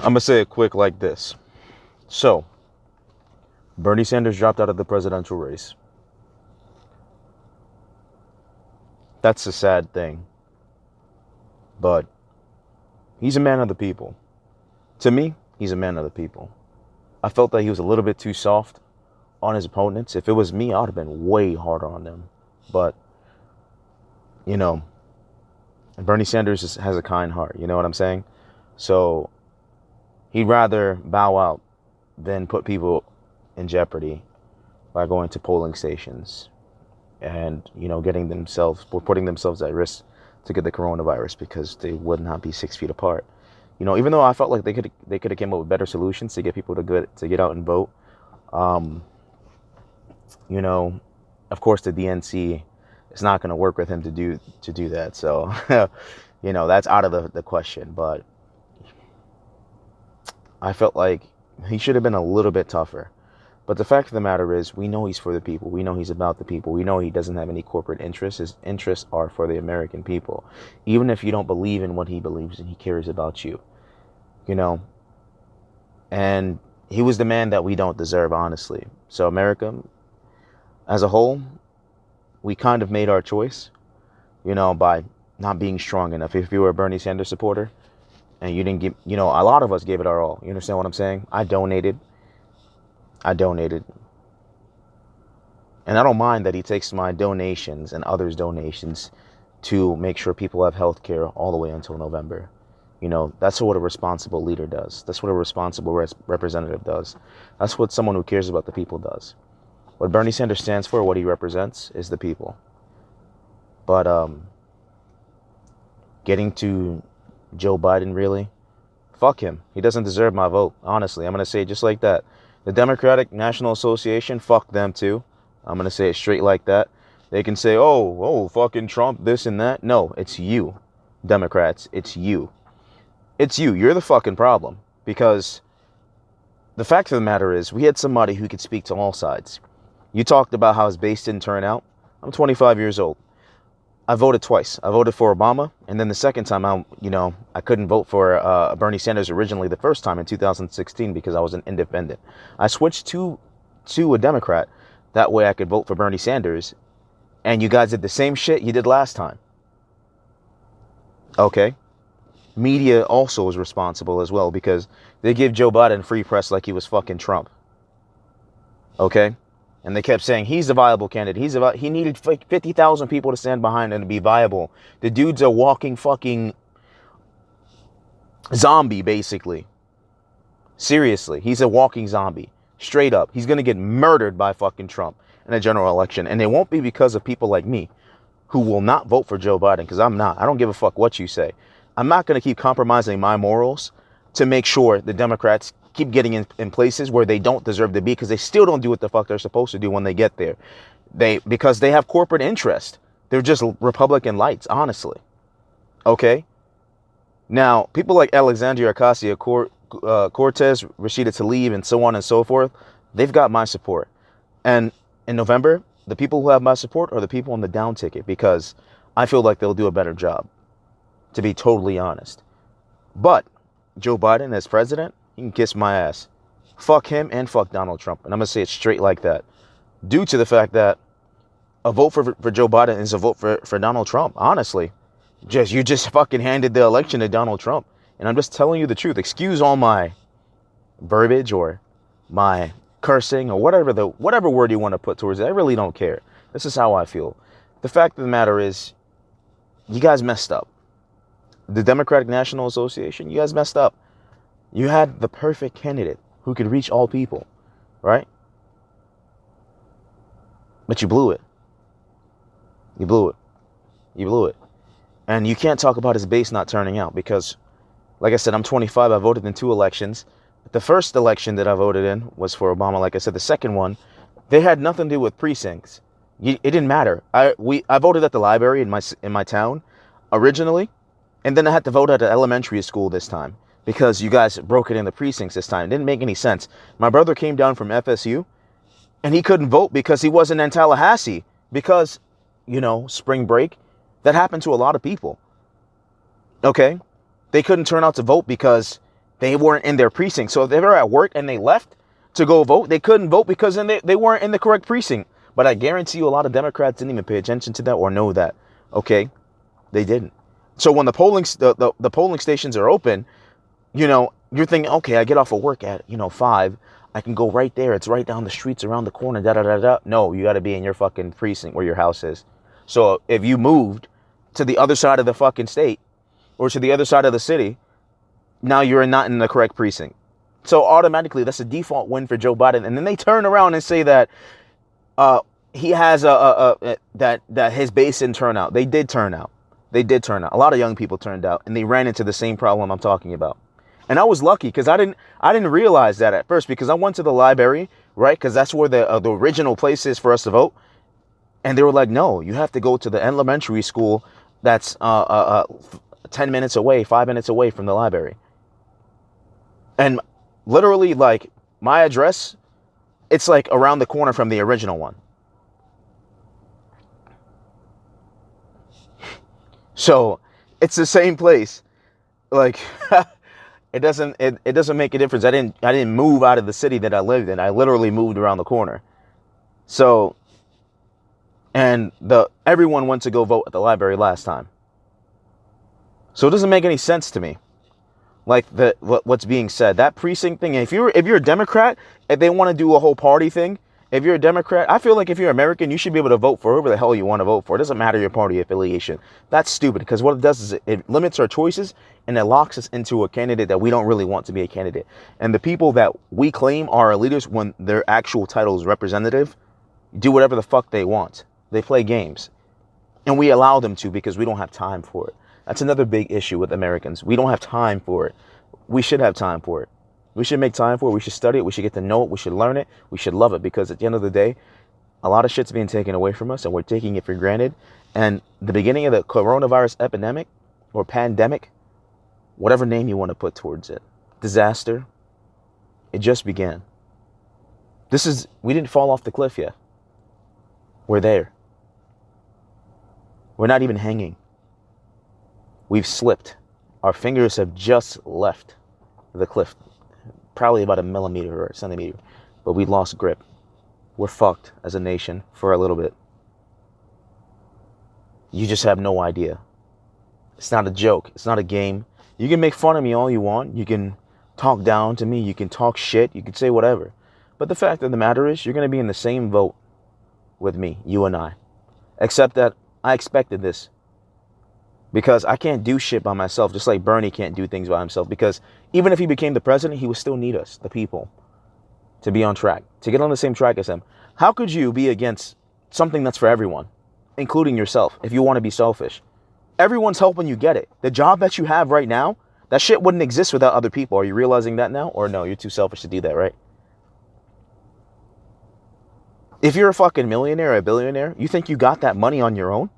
I'm going to say it quick like this. So, Bernie Sanders dropped out of the presidential race. That's a sad thing. But he's a man of the people. To me, he's a man of the people. I felt that he was a little bit too soft on his opponents. If it was me, I would have been way harder on them. But, you know, Bernie Sanders has a kind heart. You know what I'm saying? So he'd rather bow out than put people in jeopardy by going to polling stations and, you know, putting themselves at risk to get the coronavirus because they would not be 6 feet apart. You know, even though I felt like they could have came up with better solutions to get people to get out and vote. You know, of course the DNC is not going to work with him to do that. So, you know, that's out of the question. But I felt like he should have been a little bit tougher. But the fact of the matter is, we know he's for the people. We know he's about the people. We know he doesn't have any corporate interests. His interests are for the American people. Even if you don't believe in what he believes in, he cares about you. You know? And he was the man that we don't deserve, honestly. So America, as a whole, we kind of made our choice, you know, by not being strong enough. If you were a Bernie Sanders supporter and you didn't give, you know, a lot of us gave it our all. You understand what I'm saying? I donated. And I don't mind that he takes my donations and others' donations to make sure people have health care all the way until November. You know, that's what a responsible leader does. That's what a responsible representative does. That's what someone who cares about the people does. What Bernie Sanders stands for, what he represents, is the people. But getting to Joe Biden, really? Fuck him. He doesn't deserve my vote, honestly. I'm going to say it just like that. The Democratic National Association, fuck them too. I'm going to say it straight like that. They can say, oh, fucking Trump, this and that. No, it's you, Democrats. It's you. It's you. You're the fucking problem. Because the fact of the matter is, we had somebody who could speak to all sides. You talked about how his base didn't turn out. I'm 25 years old. I voted twice. I voted for Obama, and then the second time, I couldn't vote for Bernie Sanders originally the first time in 2016 because I was an independent. I switched to a Democrat. That way I could vote for Bernie Sanders, and you guys did the same shit you did last time. Okay. Media also is responsible as well because they give Joe Biden free press like he was fucking Trump. Okay. And they kept saying, he's a viable candidate. He needed 50,000 people to stand behind him to be viable. The dude's a walking fucking zombie, basically. Seriously, he's a walking zombie. Straight up. He's going to get murdered by fucking Trump in a general election. And it won't be because of people like me who will not vote for Joe Biden, because I'm not. I don't give a fuck what you say. I'm not going to keep compromising my morals to make sure the Democrats keep getting in places where they don't deserve to be, because they still don't do what the fuck they're supposed to do when they get there. Because they have corporate interest. They're just Republican lights, honestly. Okay? Now, people like Alexandria Ocasio-Cortez, Rashida Tlaib, and so on and so forth, they've got my support. And in November, the people who have my support are the people on the down ticket, because I feel like they'll do a better job, to be totally honest. But Joe Biden as president, he can kiss my ass. Fuck him and fuck Donald Trump. And I'm going to say it straight like that. Due to the fact that a vote for Joe Biden is a vote for Donald Trump, honestly. You just fucking handed the election to Donald Trump. And I'm just telling you the truth. Excuse all my verbiage or my cursing or whatever word you want to put towards it. I really don't care. This is how I feel. The fact of the matter is, you guys messed up. The Democratic National Association, you guys messed up. You had the perfect candidate who could reach all people, right? But you blew it. You blew it. You blew it. And you can't talk about his base not turning out because, like I said, I'm 25. I voted in 2 elections. The first election that I voted in was for Obama. Like I said, the second one, they had nothing to do with precincts. It didn't matter. I voted at the library in my town originally, and then I had to vote at an elementary school this time, because you guys broke it in the precincts this time. It didn't make any sense. My brother came down from FSU, and he couldn't vote because he wasn't in Tallahassee. Because, spring break, that happened to a lot of people. Okay? They couldn't turn out to vote because They weren't in their precinct. So if they were at work and they left to go vote, they couldn't vote because then they weren't in the correct precinct. But I guarantee you a lot of Democrats didn't even pay attention to that or know that. Okay? They didn't. So when the polling stations are open, you know, you're thinking, okay, I get off of work at, 5. I can go right there. It's right down the streets around the corner. Da-da-da-da. No, you got to be in your fucking precinct where your house is. So if you moved to the other side of the fucking state or to the other side of the city, now you're not in the correct precinct. So automatically, that's a default win for Joe Biden. And then they turn around and say that he has that his base didn't turn out. They did turn out. They did turn out. A lot of young people turned out, and they ran into the same problem I'm talking about. And I was lucky because I didn't realize that at first, because I went to the library, right? Because that's where the original place is for us to vote. And they were like, no, you have to go to the elementary school that's 10 minutes away, 5 minutes away from the library. And literally, like, my address, it's like around the corner from the original one. So it's the same place. Like, it doesn't make a difference. I didn't move out of the city that I lived in. I literally moved around the corner. So, and everyone went to go vote at the library last time. So it doesn't make any sense to me. Like what's being said, that precinct thing. If you're a Democrat, if they want to do a whole party thing, if you're a Democrat, I feel like if you're American, you should be able to vote for whoever the hell you want to vote for. It doesn't matter your party affiliation. That's stupid, because what it does is it limits our choices and it locks us into a candidate that we don't really want to be a candidate. And the people that we claim are our leaders, when their actual title is representative, do whatever the fuck they want. They play games. And we allow them to because we don't have time for it. That's another big issue with Americans. We don't have time for it. We should have time for it. We should make time for it. We should study it. We should get to know it. We should learn it. We should love it, because at the end of the day, a lot of shit's being taken away from us and we're taking it for granted. And the beginning of the coronavirus epidemic or pandemic, whatever name you want to put towards it, disaster, it just began. We didn't fall off the cliff yet. We're there. We're not even hanging. We've slipped. Our fingers have just left the cliff. Probably about a millimeter or a centimeter. But we lost grip. We're fucked as a nation for a little bit. You just have no idea. It's not a joke. It's not a game. You can make fun of me all you want. You can talk down to me. You can talk shit. You can say whatever. But the fact of the matter is, you're going to be in the same boat with me, you and I. Except that I expected this. Because I can't do shit by myself, just like Bernie can't do things by himself. Because even if he became the president, he would still need us, the people, to be on track, to get on the same track as him. How could you be against something that's for everyone, including yourself, if you want to be selfish? Everyone's helping you get it. The job that you have right now, that shit wouldn't exist without other people. Are you realizing that now? Or no, you're too selfish to do that, right? If you're a fucking millionaire or a billionaire, you think you got that money on your own?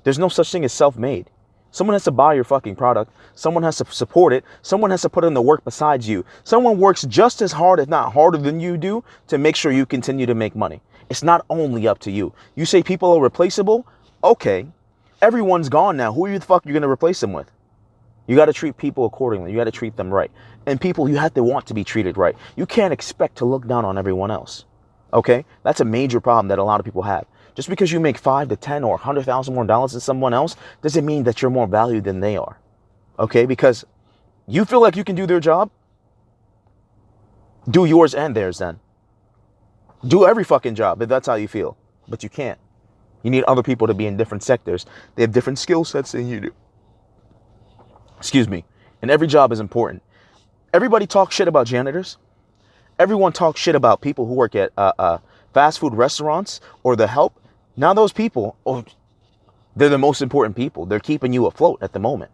There's no such thing as self-made. Someone has to buy your fucking product. Someone has to support it. Someone has to put in the work besides you. Someone works just as hard, if not harder than you do, to make sure you continue to make money. It's not only up to you. You say people are replaceable? Okay. Everyone's gone now. Who the fuck are you going to replace them with? You got to treat people accordingly. You got to treat them right. And people, you have to want to be treated right. You can't expect to look down on everyone else. Okay? That's a major problem that a lot of people have. Just because you make $5 to $10 or $100,000 more dollars than someone else doesn't mean that you're more valued than they are. Okay? Because you feel like you can do their job. Do yours and theirs then. Do every fucking job if that's how you feel. But you can't. You need other people to be in different sectors. They have different skill sets than you do. Excuse me. And every job is important. Everybody talks shit about janitors. Everyone talks shit about people who work at fast food restaurants or the help. Now those people, they're the most important people. They're keeping you afloat at the moment.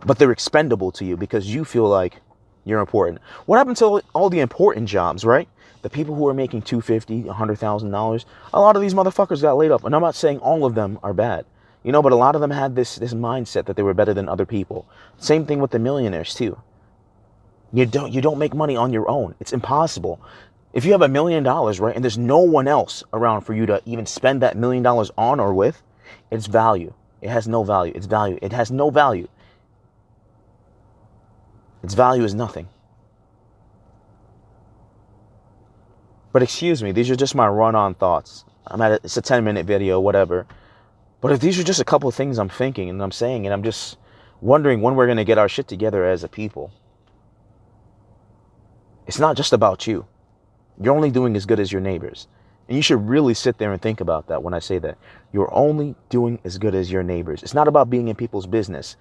But they're expendable to you because you feel like you're important. What happened to all the important jobs, right? The people who are making $250,000, $100,000, a lot of these motherfuckers got laid off. And I'm not saying all of them are bad, but a lot of them had this mindset that they were better than other people. Same thing with the millionaires too. You don't make money on your own. It's impossible. If you have $1 million, right, and there's no one else around for you to even spend that $1 million on or with, it's value. It has no value. It's value. It has no value. Its value is nothing. But excuse me, these are just my run-on thoughts. It's a 10-minute video, whatever. But if these are just a couple of things I'm thinking and I'm saying, and I'm just wondering when we're going to get our shit together as a people. It's not just about you. You're only doing as good as your neighbors. And you should really sit there and think about that when I say that. You're only doing as good as your neighbors. It's not about being in people's business.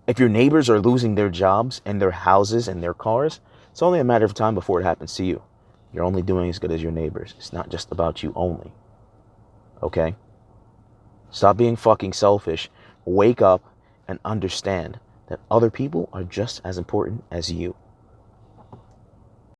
If your neighbors are losing their jobs and their houses and their cars, it's only a matter of time before it happens to you. You're only doing as good as your neighbors. It's not just about you only. Okay? Stop being fucking selfish. Wake up and understand that other people are just as important as you.